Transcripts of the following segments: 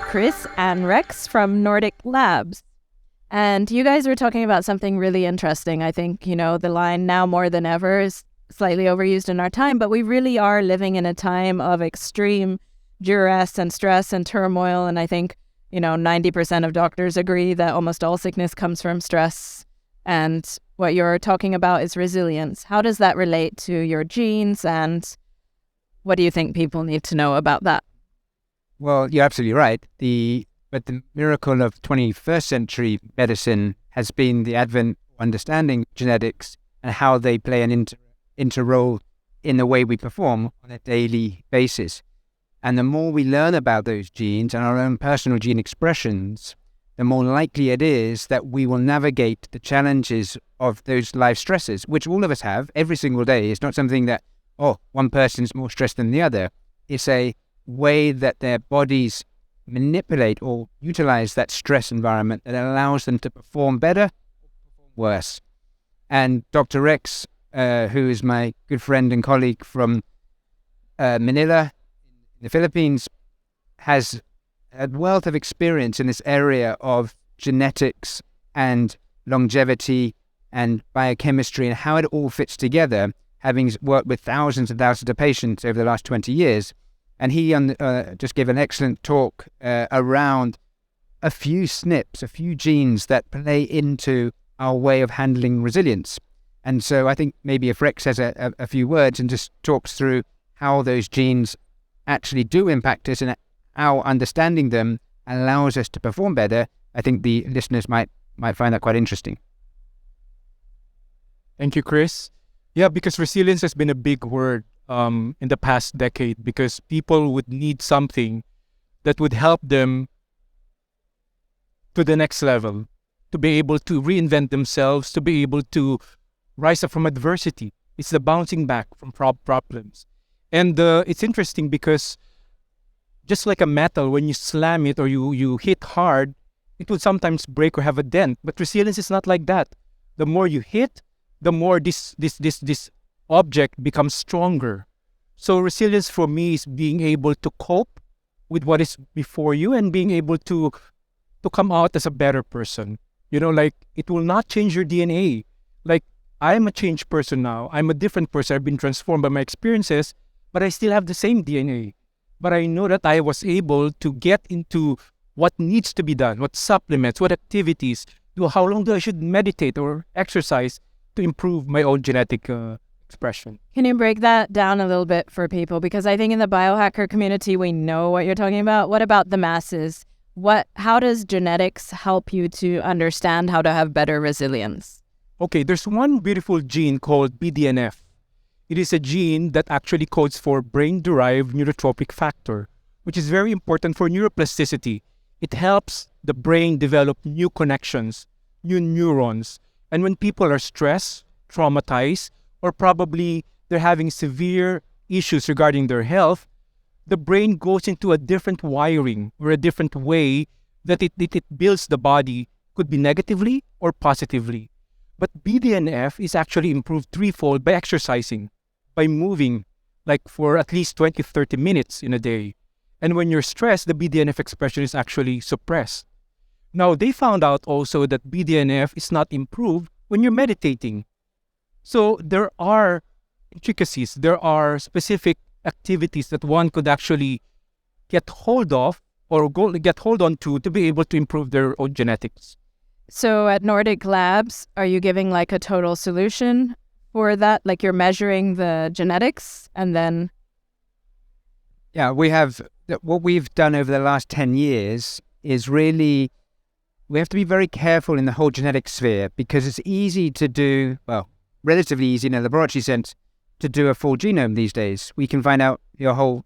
Chris and Rex from Nordic Labs. And you guys were talking about something really interesting. I think, the line "now more than ever" is slightly overused in our time, but we really are living in a time of extreme duress and stress and turmoil. And I think, 90% of doctors agree that almost all sickness comes from stress. And what you're talking about is resilience. How does that relate to your genes, and what do you think people need to know about that? Well, you're absolutely right. But the miracle of 21st century medicine has been the advent of understanding genetics and how they play an inter role in the way we perform on a daily basis. And the more we learn about those genes and our own personal gene expressions, the more likely it is that we will navigate the challenges of those life stresses, which all of us have every single day. It's not something that, one person's more stressed than the other. It's a way that their bodies manipulate or utilize that stress environment that allows them to perform better or perform worse. And Dr. Rex, who is my good friend and colleague from Manila, in the Philippines, has a wealth of experience in this area of genetics and longevity and biochemistry and how it all fits together, having worked with thousands and thousands of patients over the last 20 years. And he just gave an excellent talk around a few SNPs, a few genes that play into our way of handling resilience. And so I think maybe if Rex says a few words and just talks through how those genes actually do impact us and how understanding them allows us to perform better, I think the listeners might find that quite interesting. Thank you, Chris. Yeah, because resilience has been a big word in the past decade, because people would need something that would help them to the next level, to be able to reinvent themselves, to be able to rise up from adversity. It's the bouncing back from problems. And it's interesting because just like a metal, when you slam it or you hit hard, it would sometimes break or have a dent. But resilience is not like that. The more you hit, the more this object becomes stronger. So resilience for me is being able to cope with what is before you and being able to come out as a better person. It will not change your DNA. Like, I'm a changed person now. I'm a different person. I've been transformed by my experiences, but I still have the same DNA. But I know that I was able to get into what needs to be done, what supplements, what activities, how long do I should meditate or exercise to improve my own genetic expression. Can you break that down a little bit for people? Because I think in the biohacker community, we know what you're talking about. What about the masses? How does genetics help you to understand how to have better resilience? Okay, there's one beautiful gene called BDNF. It is a gene that actually codes for brain-derived neurotrophic factor, which is very important for neuroplasticity. It helps the brain develop new connections, new neurons. And when people are stressed, traumatized, or probably they're having severe issues regarding their health, the brain goes into a different wiring or a different way that it builds the body, could be negatively or positively. But BDNF is actually improved threefold by exercising, by moving, like for at least 20, 30 minutes in a day. And when you're stressed, the BDNF expression is actually suppressed. Now, they found out also that BDNF is not improved when you're meditating. So there are intricacies, there are specific activities that one could actually get hold of or get hold on to be able to improve their own genetics. So at Nordic Labs, are you giving like a total solution for that? Like you're measuring the genetics and then... Yeah, what we've done over the last 10 years is really, we have to be very careful in the whole genetic sphere because it's easy to do, relatively easy in a laboratory sense, to do a full genome these days. We can find out your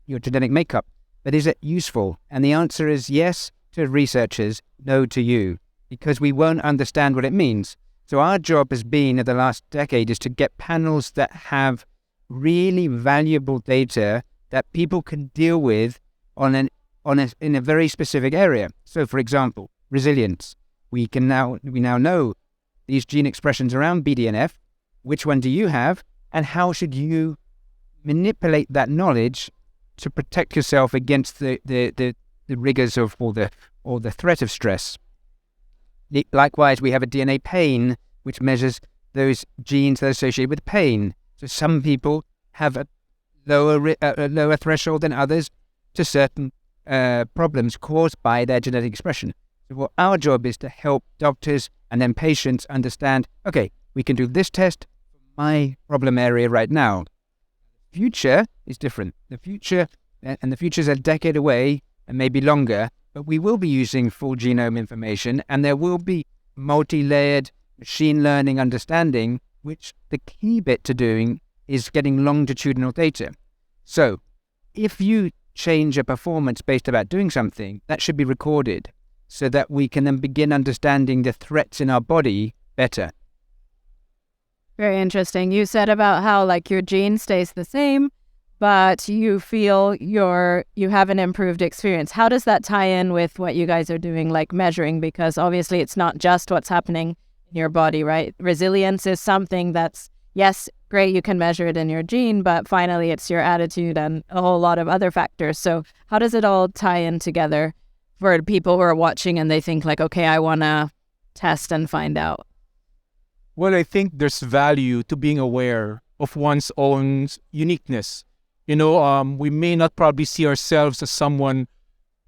genetic makeup. But is it useful? And the answer is yes to researchers, no to you, because we won't understand what it means. So our job has been, in the last decade, is to get panels that have really valuable data that people can deal with in a very specific area. So, for example, resilience. We now know these gene expressions around BDNF. Which one do you have, and how should you manipulate that knowledge to protect yourself against the the rigors of or the threat of stress. Likewise, we have a DNA pain, which measures those genes that are associated with pain. So some people have a lower threshold than others to certain problems caused by their genetic expression. So what our job is to help doctors and then patients understand, okay, we can do this test for my problem area right now. The future is different. The future is a decade away and maybe longer, but we will be using full genome information, and there will be multi-layered machine learning understanding, which the key bit to doing is getting longitudinal data. So if you change a performance based about doing something, that should be recorded so that we can then begin understanding the threats in our body better. Very interesting. You said about how like your gene stays the same, but you feel you have an improved experience. How does that tie in with what you guys are doing, like measuring? Because obviously it's not just what's happening in your body, right? Resilience is something that's, yes, great, you can measure it in your gene, but finally it's your attitude and a whole lot of other factors. So how does it all tie in together for people who are watching and they think like, okay, I want to test and find out? Well, I think there's value to being aware of one's own uniqueness. We may not probably see ourselves as someone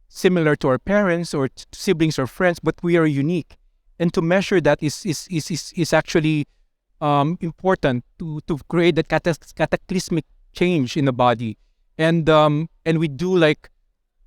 similar to our parents or siblings or friends, but we are unique. And to measure that is actually important to create that cataclysmic change in the body. And we do like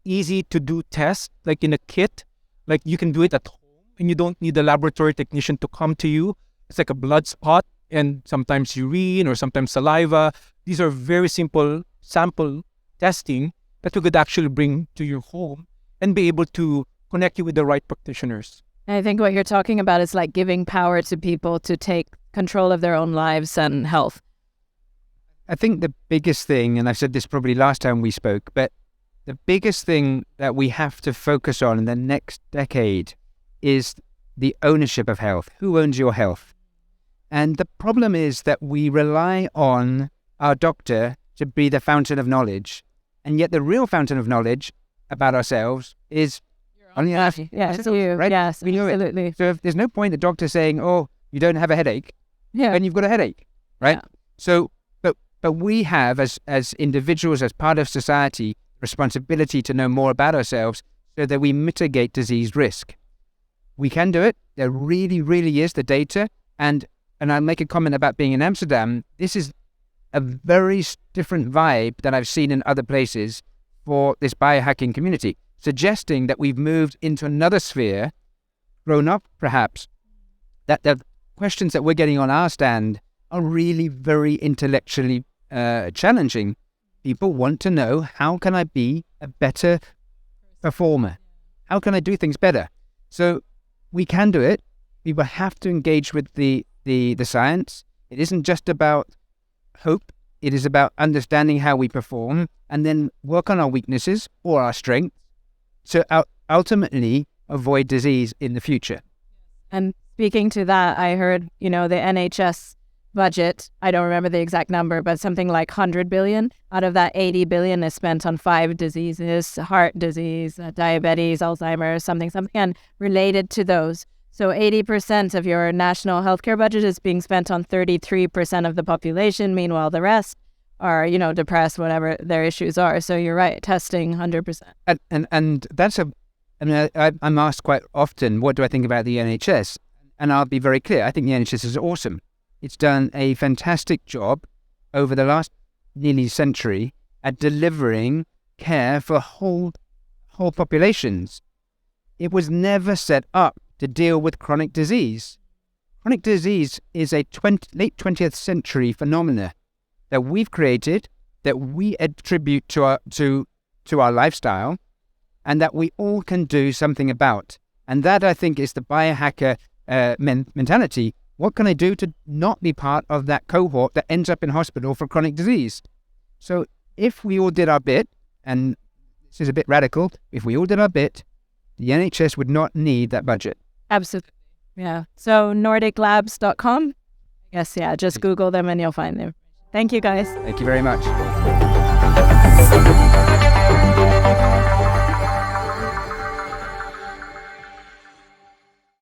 easy to do tests, like in a kit, like you can do it at home and you don't need a laboratory technician to come to you. It's like a blood spot and sometimes urine or sometimes saliva. These are very simple sample testing that you could actually bring to your home and be able to connect you with the right practitioners. I think what you're talking about is like giving power to people to take control of their own lives and health. I think the biggest thing, and I said this probably last time we spoke, but the biggest thing that we have to focus on in the next decade is the ownership of health. Who owns your health? And the problem is that we rely on our doctor to be the fountain of knowledge. And yet the real fountain of knowledge about ourselves is only us. Yeah, it's you. Right? Yes, we know absolutely. it. So if there's no point the doctor saying, oh, you don't have a headache, then you've got a headache, right? Yeah. So, but we have, as individuals, as part of society, responsibility to know more about ourselves so that we mitigate disease risk. We can do it. There really, really is the data. And I'll make a comment about being in Amsterdam. This is a very different vibe that I've seen in other places for this biohacking community, suggesting that we've moved into another sphere, grown up perhaps, that the questions that we're getting on our stand are really very intellectually challenging. People want to know, how can I be a better performer? How can I do things better? So we can do it. People have to engage with the science. It isn't just about hope. It is about understanding how we perform and then work on our weaknesses or our strengths to ultimately avoid disease in the future. And speaking to that, I heard, the NHS budget, I don't remember the exact number, but something like 100 billion. Out of that, 80 billion is spent on 5 diseases: heart disease, diabetes, Alzheimer's, something, and related to those. So 80% of your national healthcare budget is being spent on 33% of the population. Meanwhile, the rest are, depressed, whatever their issues are. So you're right, testing 100%. And that's I'm asked quite often, what do I think about the NHS? And I'll be very clear. I think the NHS is awesome. It's done a fantastic job over the last nearly century at delivering care for whole populations. It was never set up to deal with chronic disease. Chronic disease is a late 20th century phenomena that we've created, that we attribute to our lifestyle, and that we all can do something about. And that, I think, is the biohacker mentality. What can I do to not be part of that cohort that ends up in hospital for chronic disease? So if we all did our bit, and this is a bit radical, if we all did our bit, the NHS would not need that budget. Absolutely. Yeah. So NordicLabs.com. Yes, yeah. Just Google them and you'll find them. Thank you, guys. Thank you very much.